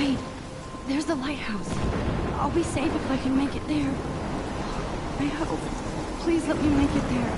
Wait, there's the lighthouse. I'll be safe if I can make it there. I hope. Please let me make it there.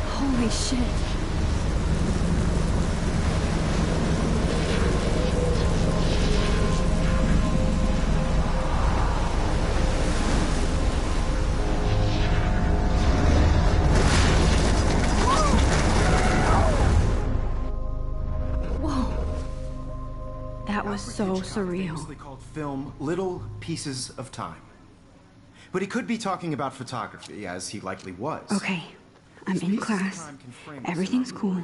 Holy shit. Whoa. That was so surreal. Famously called film Little Pieces of Time. But he could be talking about photography, as he likely was. Okay. I'm in class. Everything's cool.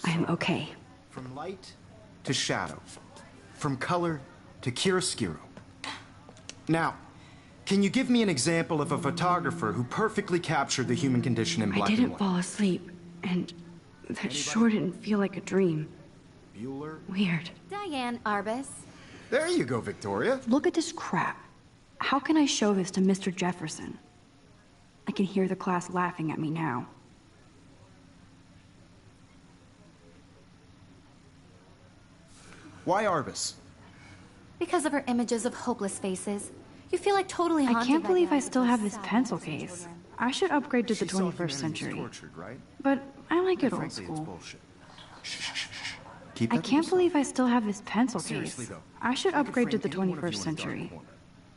I am okay. From light to shadow. From color to chiaroscuro. Now, can you give me an example of a photographer who perfectly captured the human condition in black and I didn't white? fall asleep, and that sure didn't feel like a dream. Bueller? Weird. Diane Arbus. There you go, Victoria. Look at this crap. How can I show this to Mr. Jefferson? I can hear the class laughing at me now. Why Arbus? Because of her images of hopeless faces. You feel like totally haunted. I can't by believe them I still with have those this sad pencil innocent case. children. I should upgrade to the She saw 21st humanity's century. tortured, right? But I like it old Frankly, it's school. bullshit. Shh, shh, shh, shh. Keep I that to can't yourself. believe I still have this pencil Seriously, case. though, I should you could upgrade to frame the any one of you 21st in a dark century. corner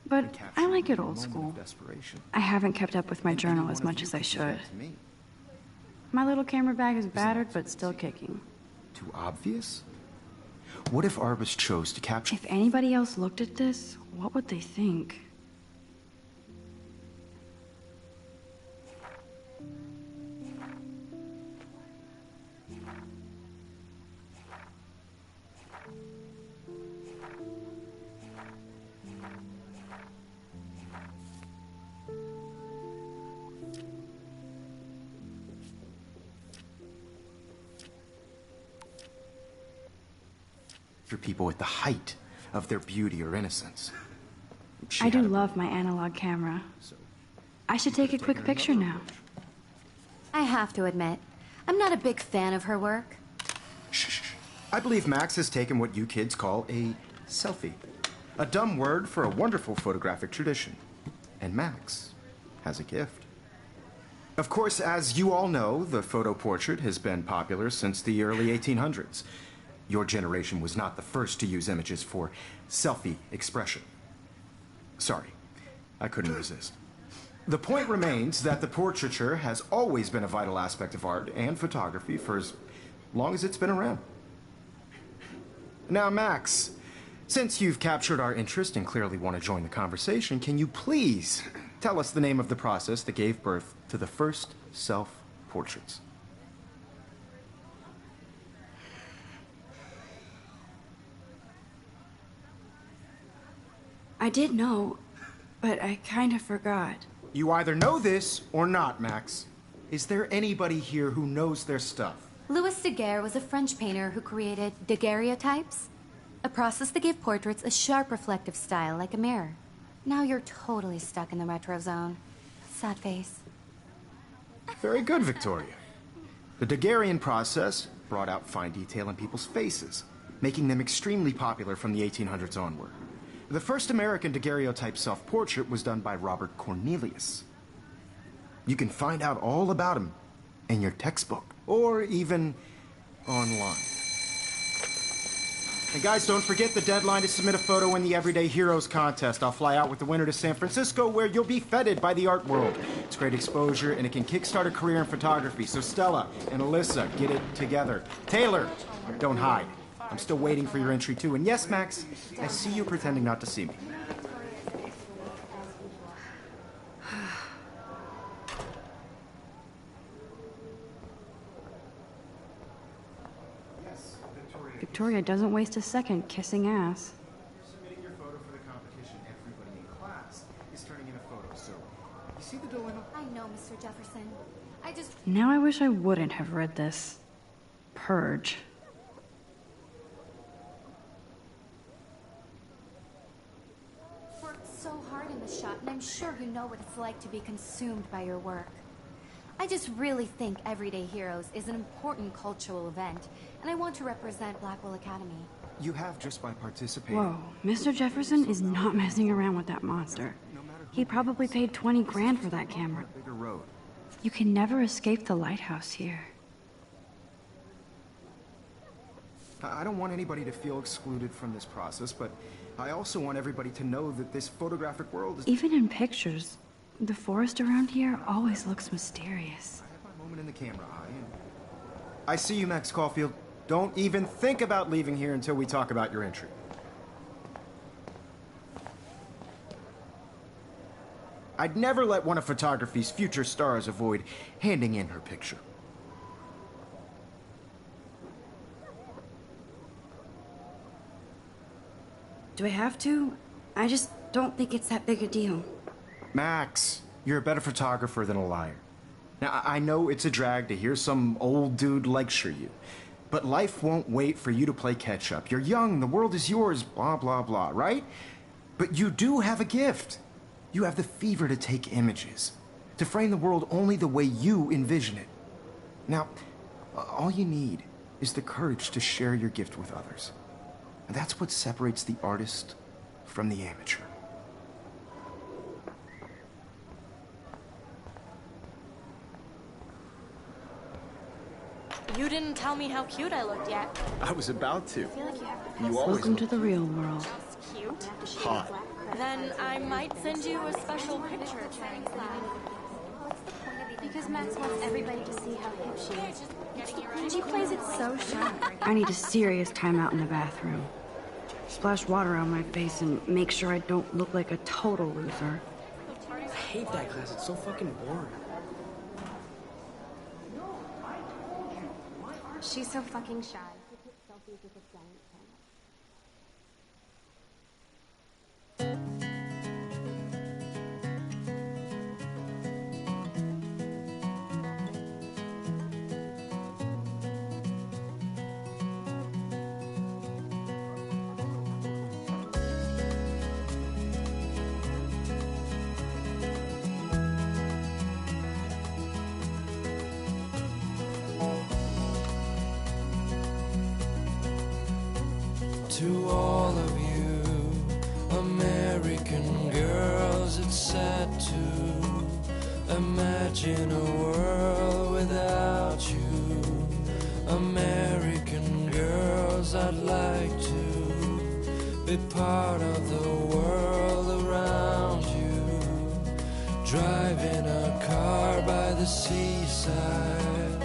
But and capture I like you it in a old moment of school. desperation. I haven't kept up with my And any journal one as of much you as I could do should. that to me. My little camera bag is battered but still kicking. Too obvious? What if Arbus chose to capture... If anybody else looked at this, what would they think? for people at the height of their beauty or innocence. She I do had a- love my analog camera. so I should take a quick taken picture another now. approach. I have to admit, I'm not a big fan of her work. Shh, shh, shh. I believe Max has taken what you kids call a selfie. A dumb word for a wonderful photographic tradition. And Max has a gift. Of course, as you all know, the photo portrait has been popular since the early 1800s. Your generation was not the first to use images for selfie expression. Sorry, I couldn't resist. The point remains that the portraiture has always been a vital aspect of art and photography for as long as it's been around. Now, Max, since you've captured our interest and clearly want to join the conversation, can you please tell us the name of the process that gave birth to the first self-portraits? I did know, but I kind of forgot. You either know this or not, Max. Is there anybody here who knows their stuff? Louis Daguerre was a French painter who created daguerreotypes, a process that gave portraits a sharp reflective style like a mirror. Now you're totally stuck in the retro zone. Sad face. Very good, Victoria. The Daguerrean process brought out fine detail in people's faces, making them extremely popular from the 1800s onward. The first American daguerreotype self-portrait was done by Robert Cornelius. You can find out all about him in your textbook, or even online. And guys, don't forget the deadline to submit a photo in the Everyday Heroes contest. I'll fly out with the winner to San Francisco, where you'll be feted by the art world. It's great exposure, and it can kickstart a career in photography. So Stella and Alyssa, get it together. Taylor, don't hide. I'm still waiting for your entry, too. And yes, Max, I see you pretending not to see me. Victoria doesn't waste a second kissing ass. You're submitting your photo for the competition. Everybody in class is turning in a photo, so you see the dilemma? I know, Mr. Jefferson. I just Now I wish I wouldn't have read this. Purge. worked so hard in the shop, and I'm sure you know what it's like to be consumed by your work. I just really think Everyday Heroes is an important cultural event, and I want to represent Blackwell Academy. You have just by participating. Whoa, Mr. Jefferson is not messing around with that monster. He probably paid 20 grand for that camera. Bigger road. You can never escape the lighthouse here. I don't want anybody to feel excluded from this process, but I also want everybody to know that this photographic world is... Even in pictures, the forest around here always looks mysterious. I have my moment in the camera eye, and... I see you, Max Caulfield. Don't even think about leaving here until we talk about your entry. I'd never let one of photography's future stars avoid handing in her picture. Do I have to? I just don't think it's that big a deal. Max, you're a better photographer than a liar. Now, I know it's a drag to hear some old dude lecture you, but life won't wait for you to play catch-up. You're young, the world is yours, blah, blah, blah, right? But you do have a gift. You have the fever to take images, to frame the world only the way you envision it. Now, all you need is the courage to share your gift with others. And that's what separates the artist from the amateur. You didn't tell me how cute I looked yet. I was about to. You always Welcome to look the real world. Just cute. hot. Then I might send you a special picture. Because Max wants everybody to see how hip she is. She plays it so sharp. I need a serious timeout in the bathroom. Splash water on my face and make sure I don't look like a total loser. I hate that class. It's so fucking boring. She's so fucking shy. To all of you American girls, it's sad to imagine a world without you. American girls, I'd like to be part of the world around you. Driving a car by the seaside,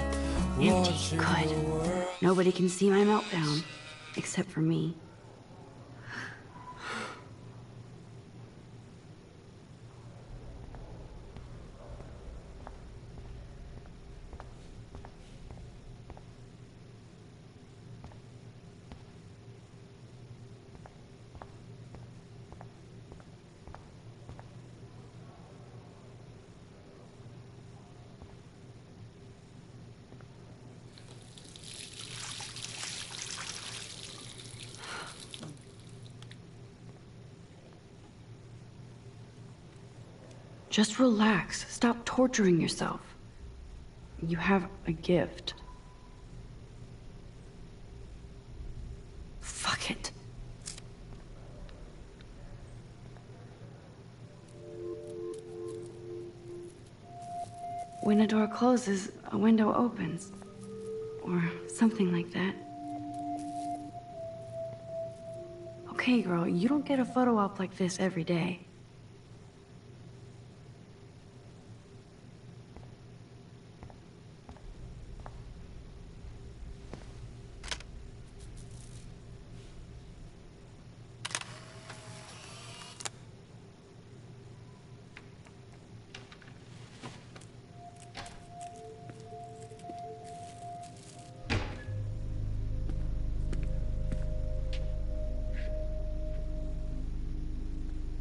Empty. watching the Good. world. Nobody can see my meltdown, except for me. Just relax. Stop torturing yourself. You have a gift. Fuck it. When a door closes, a window opens. Or something like that. Okay, girl, you don't get a photo op like this every day.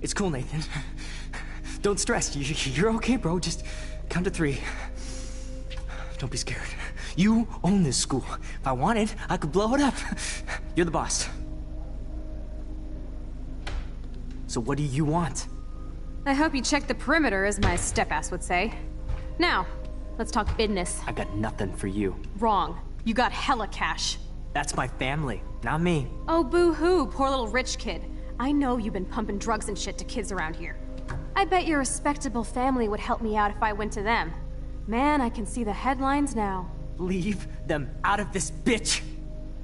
It's cool, Nathan. Don't stress. You're okay, bro. Just count to 3. Don't be scared. You own this school. If I wanted, I could blow it up. You're the boss. So what do you want? I hope you checked the perimeter, as my step-ass would say. Now, let's talk business. I got nothing for you. Wrong. You got hella cash. That's my family, not me. Oh, boo-hoo, poor little rich kid. I know you've been pumping drugs and shit to kids around here. I bet your respectable family would help me out if I went to them. Man, I can see the headlines now. Leave them out of this bitch!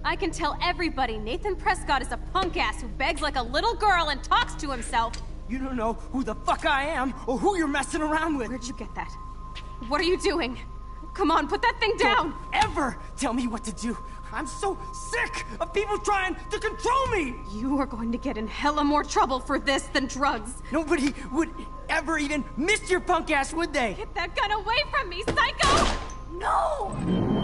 I can tell everybody Nathan Prescott is a punk ass who begs like a little girl and talks to himself. You don't know who the fuck I am or who you're messing around with. Where'd you get that? What are you doing? Come on, put that thing down! Don't ever tell me what to do! I'm so sick of people trying to control me! You are going to get in hella more trouble for this than drugs. Nobody would ever even miss your punk ass, would they? Get that gun away from me, psycho! No!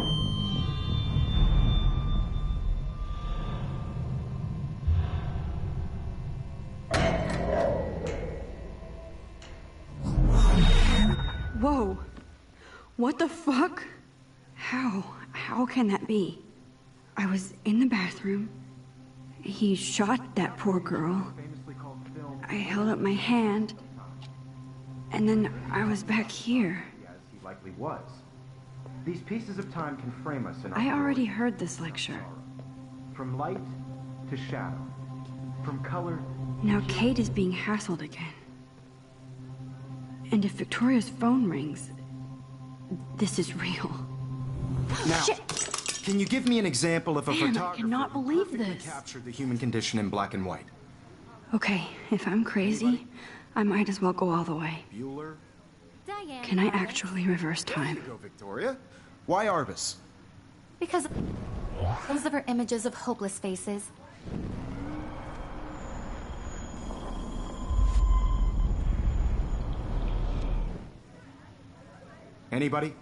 Whoa. What the fuck? How can that be? I was in the bathroom. He shot that poor girl. I held up my hand. And then I was back here. As he likely was. These pieces of time can frame us in our I already glory. heard this lecture. From light to shadow. From color. Now Kate is being hassled again. And if Victoria's phone rings, this is real. Now, Shit. Can you give me an example of a Man, I photographer cannot who believe perfectly this. captured the human condition in black and white? Okay, if I'm crazy, I might as well go all the way. Bueller? Diane. Can I actually reverse time? Go, Victoria. Why Arbus? Because of her images of hopeless faces. Anybody?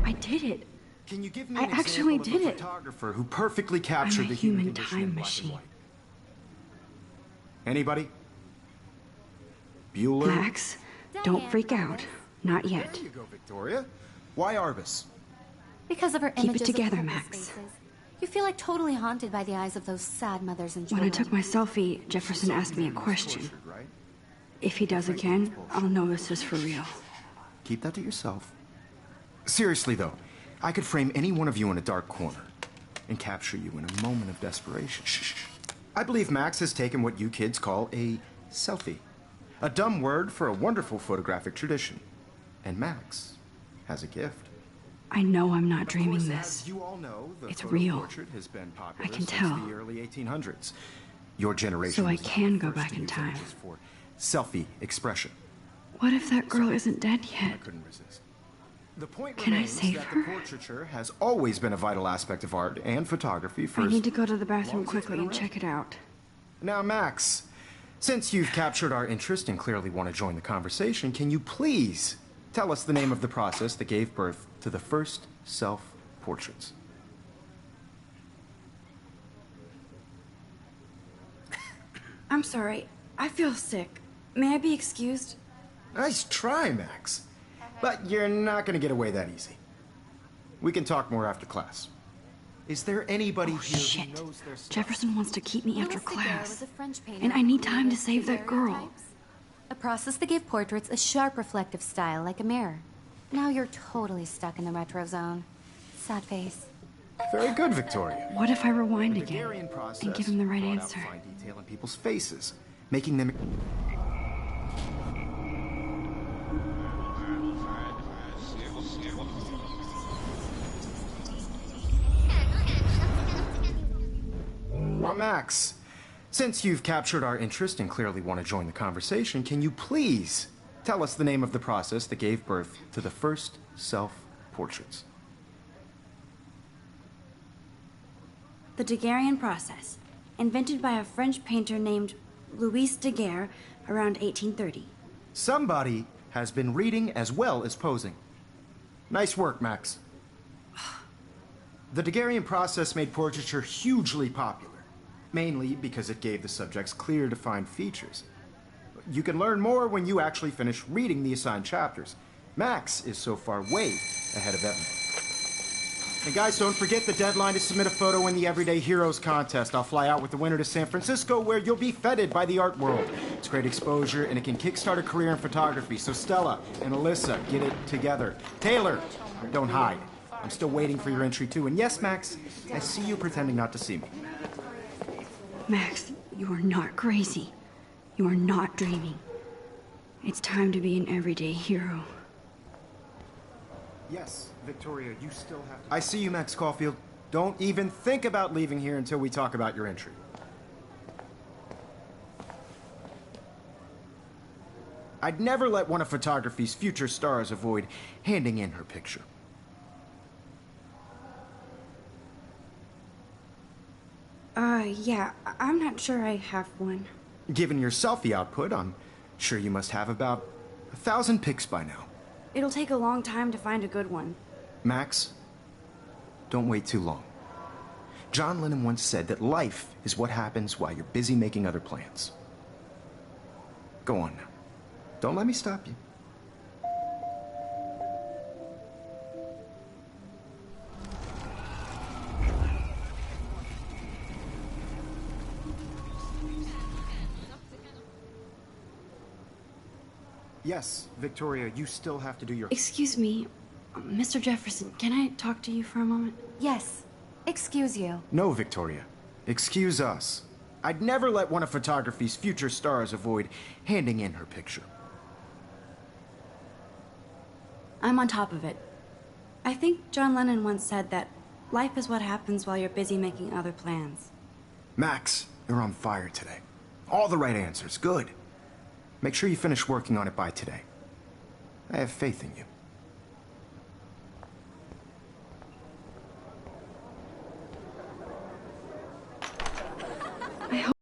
I did it. Can you give me I an actually example did of a it. photographer who perfectly captured I'm a the human human condition time in black and machine. white? Anybody? Bueller? Max, don't freak out. Not yet. There you go, Victoria. Why Arbus? Because of her Keep it images together, of hopeless Max. faces. You feel like totally haunted by the eyes of those sad mothers and When children. I took my selfie, Jefferson asked me a question. Tortured, right? If he does again, I'll know this is for real. Keep that to yourself. Seriously, though, I could frame any one of you in a dark corner and capture you in a moment of desperation. Shh. I believe Max has taken what you kids call a selfie. A dumb word for a wonderful photographic tradition. And Max has a gift. I know I'm not Of dreaming course, this. As you all know, the It's photo real. portrait has been popular I can since tell. the early 1800s. Your generation So I was the can go first back to in use time. images for selfie expression. What if that girl isn't dead I yet? couldn't resist. The point Can I remains save that her? the portraiture has always been a vital aspect of art and photography for I as need to go to the bathroom long as it's quickly been and around. check it out. Now, Max, since you've captured our interest and clearly want to join the conversation, can you please tell us the name of the process that gave birth to the first self-portraits? I'm sorry. I feel sick. May I be excused? Nice try, Max. But you're not going to get away that easy. We can talk more after class. Is there anybody Oh, here shit. who knows their stuff? Jefferson wants to keep me after Louis Daguerre class. was a French painter And I need who time to created save that girl. daguerreotypes, a process that gave portraits a sharp reflective style like a mirror. Now you're totally stuck in the retro zone. Sad face. Very good, Victoria. What if I rewind The again Daguerrean process and give him the right brought out answer? fine detail in people's faces, making them. Well, Max, since you've captured our interest and clearly want to join the conversation, can you please tell us the name of the process that gave birth to the first self-portraits? The Daguerrean process, invented by a French painter named Louis Daguerre around 1830. Somebody has been reading as well as posing. Nice work, Max. The Daguerrean process made portraiture hugely popular, mainly because it gave the subjects clear, defined features. You can learn more when you actually finish reading the assigned chapters. Max is so far way ahead of everyone. And guys, don't forget the deadline to submit a photo in the Everyday Heroes contest. I'll fly out with the winner to San Francisco, where you'll be feted by the art world. It's great exposure, and it can kickstart a career in photography. So Stella and Alyssa, get it together. Taylor, don't hide. I'm still waiting for your entry, too. And yes, Max, I see you pretending not to see me. Max, you are not crazy. You are not dreaming. It's time to be an everyday hero. Yes, Victoria, you still have to... I see you, Max Caulfield. Don't even think about leaving here until we talk about your entry. I'd never let one of photography's future stars avoid handing in her picture. Yeah, I'm not sure I have one. Given your selfie output, I'm sure you must have about 1,000 pics by now. It'll take a long time to find a good one. Max, don't wait too long. John Lennon once said that life is what happens while you're busy making other plans. Go on now. Don't let me stop you. Yes, Victoria, you still have to do your... Excuse me, Mr. Jefferson, can I talk to you for a moment? Yes. Excuse you. No, Victoria. Excuse us. I'd never let one of photography's future stars avoid handing in her picture. I'm on top of it. I think John Lennon once said that life is what happens while you're busy making other plans. Max, you're on fire today. All the right answers. Good. Make sure you finish working on it by today. I have faith in you.